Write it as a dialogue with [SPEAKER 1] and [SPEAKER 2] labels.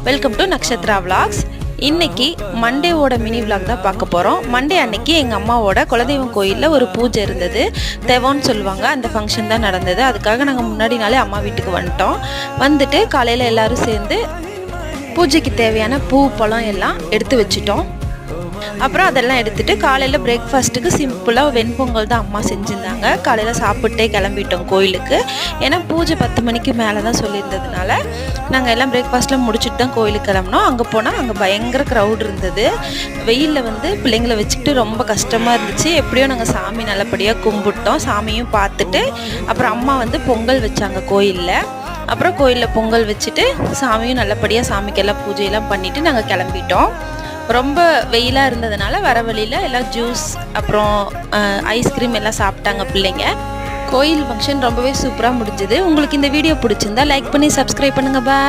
[SPEAKER 1] Welcome to Nakshatra vlogs. இன்னைக்கு மண்டேவோட mini vlog தான் பார்க்க போகிறோம். மண்டே அன்னைக்கு எங்கள் அம்மாவோட குலதெய்வம் கோயிலில் ஒரு பூஜை இருந்தது. தெவன்னு சொல்லுவாங்க, அந்த ஃபங்க்ஷன் தான் நடந்தது. அதுக்காக நாங்கள் முன்னாடி நாளே அம்மா வீட்டுக்கு வந்துட்டு காலையில் எல்லோரும் சேர்ந்து பூஜைக்கு தேவையான பூ பழம் எல்லாம் எடுத்து வச்சுட்டோம். அப்புறம் அதெல்லாம் எடுத்துகிட்டு காலையில் பிரேக்ஃபாஸ்ட்டுக்கு சிம்பிளாக வெண்பொங்கல் தான் அம்மா செஞ்சுருந்தாங்க. காலையில் சாப்பிட்டே கிளம்பிட்டோம் கோயிலுக்கு. ஏன்னா பூஜை 10 மணிக்கு மேலே தான் சொல்லியிருந்ததுனால நாங்கள் எல்லாம் பிரேக்ஃபாஸ்ட்டில் முடிச்சுட்டு தான் கோயிலுக்கு கிளம்பினோம். அங்கே போனால் அங்கே பயங்கர க்ரௌட் இருந்தது. வெயிலில் பிள்ளைங்களை வச்சுக்கிட்டு ரொம்ப கஷ்டமாக இருந்துச்சு. எப்படியோ நாங்கள் சாமி நல்லபடியாக கும்பிட்டோம். சாமியும் பார்த்துட்டு அப்புறம் அம்மா பொங்கல் வச்சாங்க கோயிலில். அப்புறம் கோயிலில் பொங்கல் வச்சுட்டு சாமியும் நல்லபடியாக சாமிக்கெல்லாம் பூஜையெல்லாம் பண்ணிவிட்டு நாங்கள் கிளம்பிட்டோம். ரொம்ப வெயிலாக இருந்ததுனால வர வழியில் எல்லாம் ஜூஸ் அப்புறம் ஐஸ்கிரீம் எல்லாம் சாப்பிட்டாங்க பிள்ளைங்க. கோயில் ஃபங்க்ஷன் ரொம்பவே சூப்பராக முடிஞ்சுது. உங்களுக்கு இந்த வீடியோ பிடிச்சிருந்தா லைக் பண்ணி சப்ஸ்கிரைப் பண்ணுங்கள். பாய்.